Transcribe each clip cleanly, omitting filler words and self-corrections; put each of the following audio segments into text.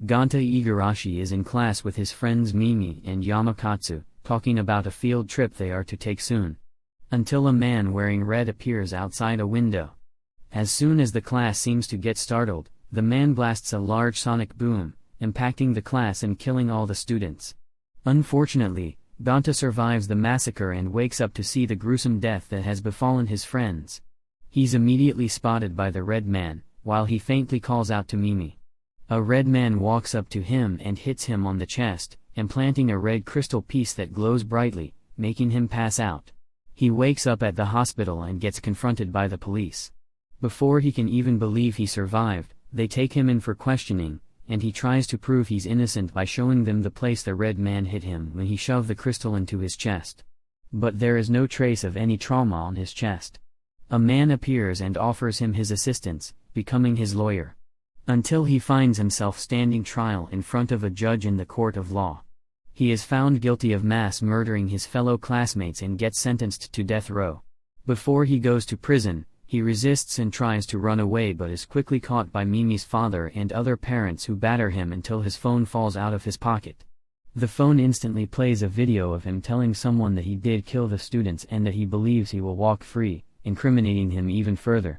Ganta Igarashi is in class with his friends Mimi and Yamakatsu, talking about a field trip they are to take soon. Until a man wearing red appears outside a window. As soon as the class seems to get startled, the man blasts a large sonic boom, impacting the class and killing all the students. Unfortunately, Ganta survives the massacre and wakes up to see the gruesome death that has befallen his friends. He's immediately spotted by the red man, while he faintly calls out to Mimi. A red man walks up to him and hits him on the chest, implanting a red crystal piece that glows brightly, making him pass out. He wakes up at the hospital and gets confronted by the police. Before he can even believe he survived, they take him in for questioning, and he tries to prove he's innocent by showing them the place the red man hit him when he shoved the crystal into his chest. But there is no trace of any trauma on his chest. A man appears and offers him his assistance, becoming his lawyer. Until he finds himself standing trial in front of a judge in the court of law. He is found guilty of mass murdering his fellow classmates and gets sentenced to death row. Before he goes to prison, he resists and tries to run away but is quickly caught by Mimi's father and other parents who batter him until his phone falls out of his pocket. The phone instantly plays a video of him telling someone that he did kill the students and that he believes he will walk free, incriminating him even further.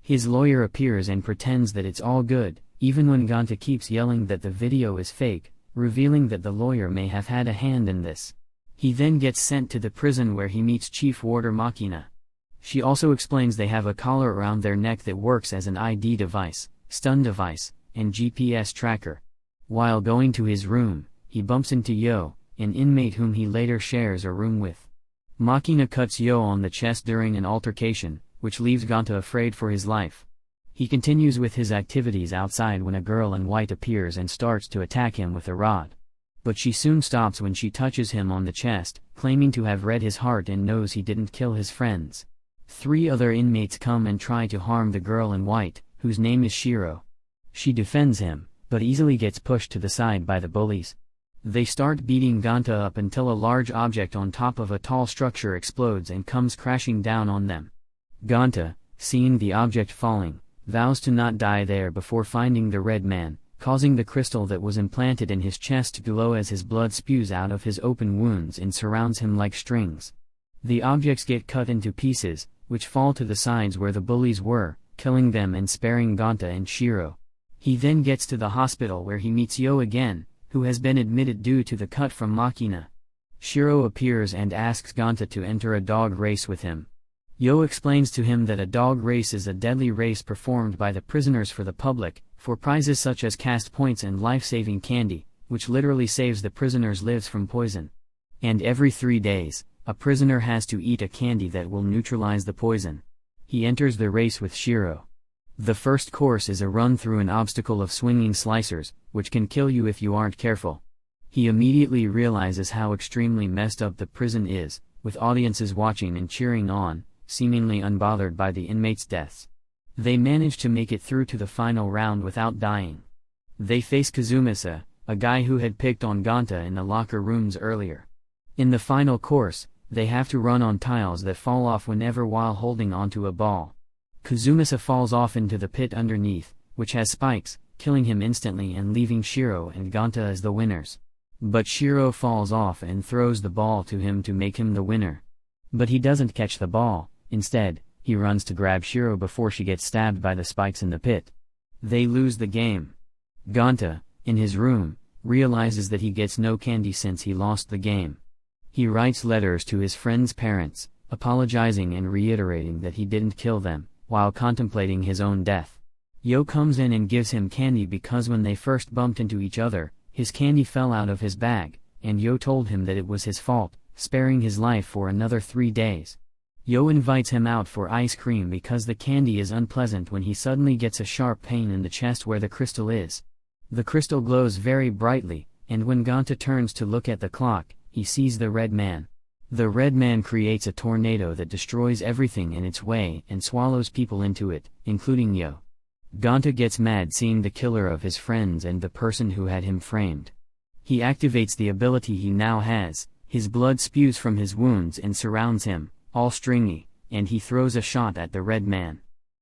His lawyer appears and pretends that it's all good, even when Ganta keeps yelling that the video is fake, revealing that the lawyer may have had a hand in this. He then gets sent to the prison where he meets Chief Warder Makina. She also explains they have a collar around their neck that works as an ID device, stun device, and GPS tracker. While going to his room, he bumps into Yo, an inmate whom he later shares a room with. Makina cuts Yo on the chest during an altercation, which leaves Ganta afraid for his life. He continues with his activities outside when a girl in white appears and starts to attack him with a rod. But she soon stops when she touches him on the chest, claiming to have read his heart and knows he didn't kill his friends. 3 other inmates come and try to harm the girl in white, whose name is Shiro. She defends him, but easily gets pushed to the side by the bullies. They start beating Ganta up until a large object on top of a tall structure explodes and comes crashing down on them. Ganta, seeing the object falling, vows to not die there before finding the red man, causing the crystal that was implanted in his chest to glow as his blood spews out of his open wounds and surrounds him like strings. The objects get cut into pieces, which fall to the sides where the bullies were, killing them and sparing Ganta and Shiro. He then gets to the hospital where he meets Yo again, who has been admitted due to the cut from Makina. Shiro appears and asks Ganta to enter a dog race with him. Yo explains to him that a dog race is a deadly race performed by the prisoners for the public, for prizes such as cast points and life-saving candy, which literally saves the prisoners' lives from poison. And every 3 days, a prisoner has to eat a candy that will neutralize the poison. He enters the race with Shiro. The first course is a run through an obstacle of swinging slicers, which can kill you if you aren't careful. He immediately realizes how extremely messed up the prison is, with audiences watching and cheering on, seemingly unbothered by the inmates' deaths. They manage to make it through to the final round without dying. They face Kazumasa, a guy who had picked on Ganta in the locker rooms earlier. In the final course, they have to run on tiles that fall off whenever while holding onto a ball. Kazumasa falls off into the pit underneath, which has spikes, killing him instantly and leaving Shiro and Ganta as the winners. But Shiro falls off and throws the ball to him to make him the winner. But he doesn't catch the ball. Instead, he runs to grab Shiro before she gets stabbed by the spikes in the pit. They lose the game. Ganta, in his room, realizes that he gets no candy since he lost the game. He writes letters to his friends' parents, apologizing and reiterating that he didn't kill them, while contemplating his own death. Yo comes in and gives him candy because when they first bumped into each other, his candy fell out of his bag, and Yo told him that it was his fault, sparing his life for another 3 days. Yo invites him out for ice cream because the candy is unpleasant when he suddenly gets a sharp pain in the chest where the crystal is. The crystal glows very brightly, and when Ganta turns to look at the clock, he sees the red man. The red man creates a tornado that destroys everything in its way and swallows people into it, including Yo. Ganta gets mad seeing the killer of his friends and the person who had him framed. He activates the ability he now has, his blood spews from his wounds and surrounds him, all stringy, and he throws a shot at the red man.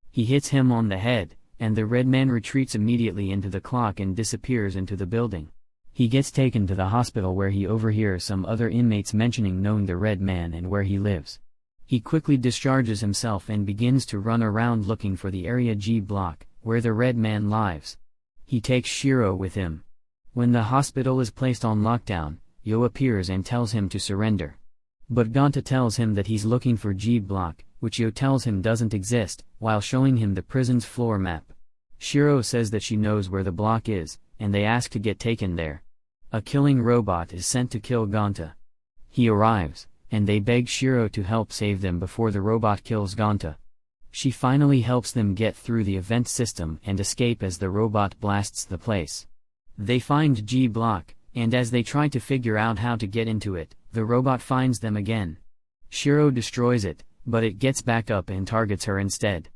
He hits him on the head, and the red man retreats immediately into the clock and disappears into the building. He gets taken to the hospital where he overhears some other inmates mentioning knowing the red man and where he lives. He quickly discharges himself and begins to run around looking for the area G block, where the red man lives. He takes Shiro with him. When the hospital is placed on lockdown, Yo appears and tells him to surrender. But Ganta tells him that he's looking for G block, which Yo tells him doesn't exist, while showing him the prison's floor map. Shiro says that she knows where the block is, and they ask to get taken there. A killing robot is sent to kill Ganta. He arrives, and they beg Shiro to help save them before the robot kills Ganta. She finally helps them get through the event system and escape as the robot blasts the place. They find G block, and as they try to figure out how to get into it, the robot finds them again. Shiro destroys it, but it gets back up and targets her instead.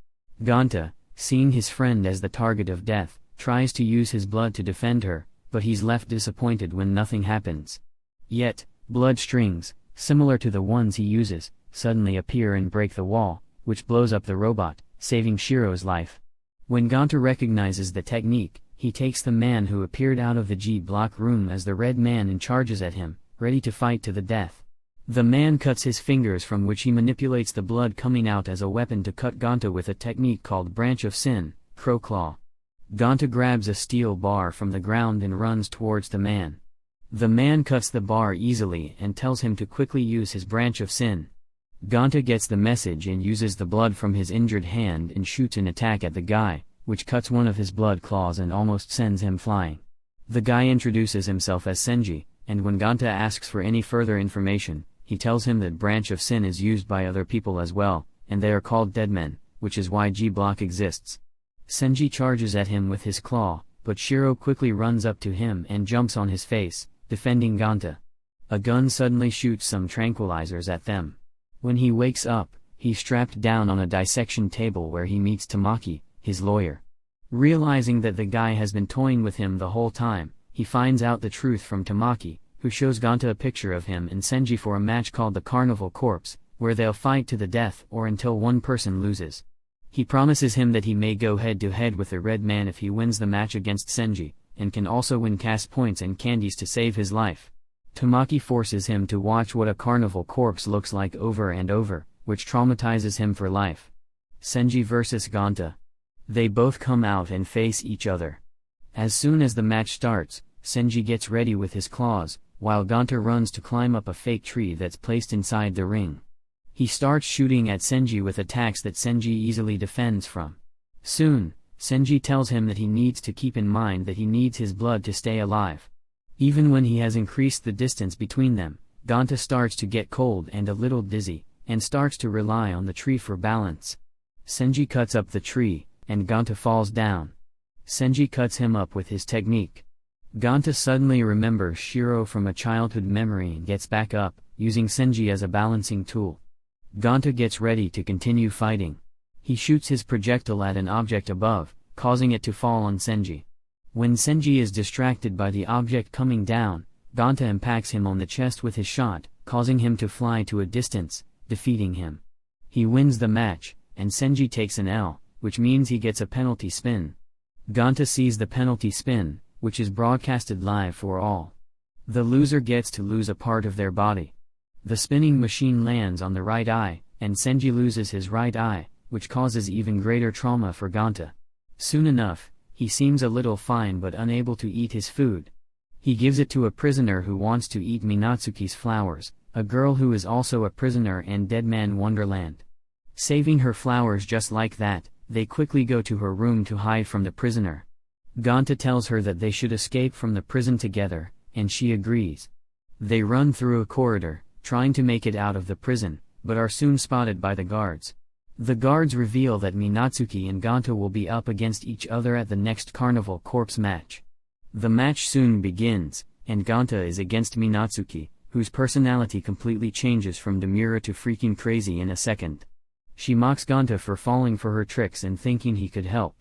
Ganta, seeing his friend as the target of death, tries to use his blood to defend her, but he's left disappointed when nothing happens. Yet, blood strings, similar to the ones he uses, suddenly appear and break the wall, which blows up the robot, saving Shiro's life. When Ganta recognizes the technique, he takes the man who appeared out of the G block room as the red man and charges at him, ready to fight to the death. The man cuts his fingers, from which he manipulates the blood coming out as a weapon to cut Ganta with a technique called Branch of Sin, Crow Claw. Ganta grabs a steel bar from the ground and runs towards the man. The man cuts the bar easily and tells him to quickly use his Branch of Sin. Ganta gets the message and uses the blood from his injured hand and shoots an attack at the guy, which cuts one of his blood claws and almost sends him flying. The guy introduces himself as Senji, and when Ganta asks for any further information, he tells him that Branch of Sin is used by other people as well, and they are called dead men, which is why G block exists. Senji charges at him with his claw, but Shiro quickly runs up to him and jumps on his face, defending Ganta. A gun suddenly shoots some tranquilizers at them. When he wakes up, he's strapped down on a dissection table where he meets Tamaki, his lawyer. Realizing that the guy has been toying with him the whole time, he finds out the truth from Tamaki, who shows Ganta a picture of him and Senji for a match called the Carnival Corpse, where they'll fight to the death or until one person loses. He promises him that he may go head-to-head with the red man if he wins the match against Senji, and can also win cast points and candies to save his life. Tamaki forces him to watch what a carnival corpse looks like over and over, which traumatizes him for life. Senji vs Ganta. They both come out and face each other. As soon as the match starts, Senji gets ready with his claws, while Ganta runs to climb up a fake tree that's placed inside the ring. He starts shooting at Senji with attacks that Senji easily defends from. Soon, Senji tells him that he needs to keep in mind that he needs his blood to stay alive. Even when he has increased the distance between them, Ganta starts to get cold and a little dizzy, and starts to rely on the tree for balance. Senji cuts up the tree, and Ganta falls down. Senji cuts him up with his technique. Ganta suddenly remembers Shiro from a childhood memory and gets back up, using Senji as a balancing tool. Ganta gets ready to continue fighting. He shoots his projectile at an object above, causing it to fall on Senji. When Senji is distracted by the object coming down, Ganta impacts him on the chest with his shot, causing him to fly to a distance, defeating him. He wins the match, and Senji takes an L, which means he gets a penalty spin. Ganta sees the penalty spin, which is broadcasted live for all. The loser gets to lose a part of their body. The spinning machine lands on the right eye, and Senji loses his right eye, which causes even greater trauma for Ganta. Soon enough, he seems a little fine but unable to eat his food. He gives it to a prisoner who wants to eat Minatsuki's flowers, a girl who is also a prisoner in Dead Man Wonderland. Saving her flowers just like that, they quickly go to her room to hide from the prisoner. Ganta tells her that they should escape from the prison together, and she agrees. They run through a corridor, trying to make it out of the prison, but are soon spotted by the guards. The guards reveal that Minatsuki and Ganta will be up against each other at the next Carnival Corpse match. The match soon begins, and Ganta is against Minatsuki, whose personality completely changes from demure to freaking crazy in a second. She mocks Ganta for falling for her tricks and thinking he could help.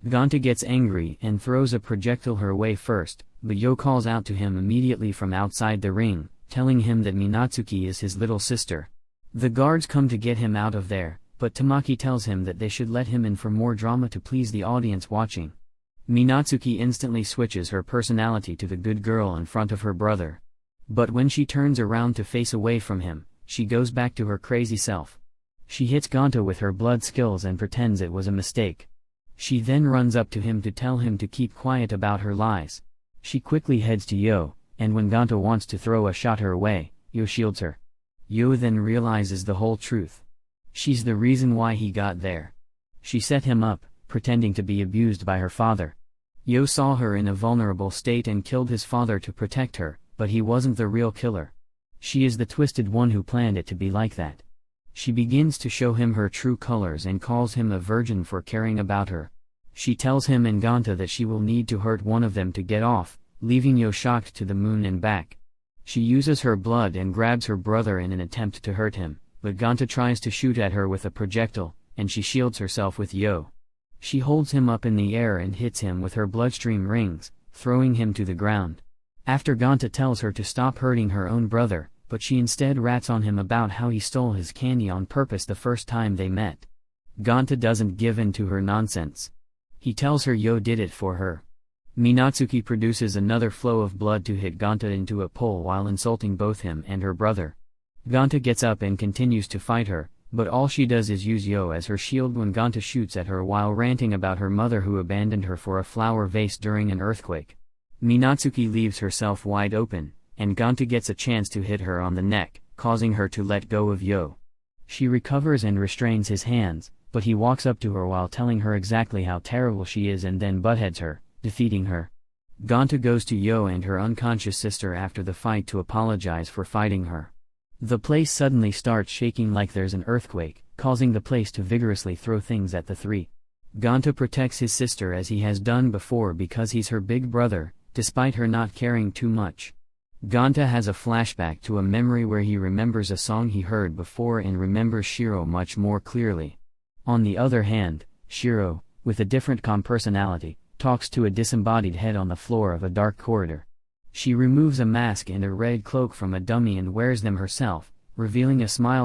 Ganta gets angry and throws a projectile her way first, but Yo calls out to him immediately from outside the ring, telling him that Minatsuki is his little sister. The guards come to get him out of there, but Tamaki tells him that they should let him in for more drama to please the audience watching. Minatsuki instantly switches her personality to the good girl in front of her brother. But when she turns around to face away from him, she goes back to her crazy self. She hits Ganta with her blood skills and pretends it was a mistake. She then runs up to him to tell him to keep quiet about her lies. She quickly heads to Yo, and when Ganta wants to throw a shot her way, Yo shields her. Yo then realizes the whole truth. She's the reason why he got there. She set him up, pretending to be abused by her father. Yo saw her in a vulnerable state and killed his father to protect her, but he wasn't the real killer. She is the twisted one who planned it to be like that. She begins to show him her true colors and calls him a virgin for caring about her. She tells him and Ganta that she will need to hurt one of them to get off, leaving Yo shocked to the moon and back. She uses her blood and grabs her brother in an attempt to hurt him, but Ganta tries to shoot at her with a projectile, and she shields herself with Yo. She holds him up in the air and hits him with her bloodstream rings, throwing him to the ground. After Ganta tells her to stop hurting her own brother, but she instead rats on him about how he stole his candy on purpose the first time they met. Ganta doesn't give in to her nonsense. He tells her Yo did it for her. Minatsuki produces another flow of blood to hit Ganta into a pole while insulting both him and her brother. Ganta gets up and continues to fight her, but all she does is use Yo as her shield when Ganta shoots at her while ranting about her mother who abandoned her for a flower vase during an earthquake. Minatsuki leaves herself wide open, and Ganta gets a chance to hit her on the neck, causing her to let go of Yo. She recovers and restrains his hands, but he walks up to her while telling her exactly how terrible she is and then buttheads her, defeating her. Ganta goes to Yo and her unconscious sister after the fight to apologize for fighting her. The place suddenly starts shaking like there's an earthquake, causing the place to vigorously throw things at the three. Ganta protects his sister as he has done before because he's her big brother, despite her not caring too much. Ganta has a flashback to a memory where he remembers a song he heard before and remembers Shiro much more clearly. On the other hand, Shiro, with a different personality, talks to a disembodied head on the floor of a dark corridor. She removes a mask and a red cloak from a dummy and wears them herself, revealing a smile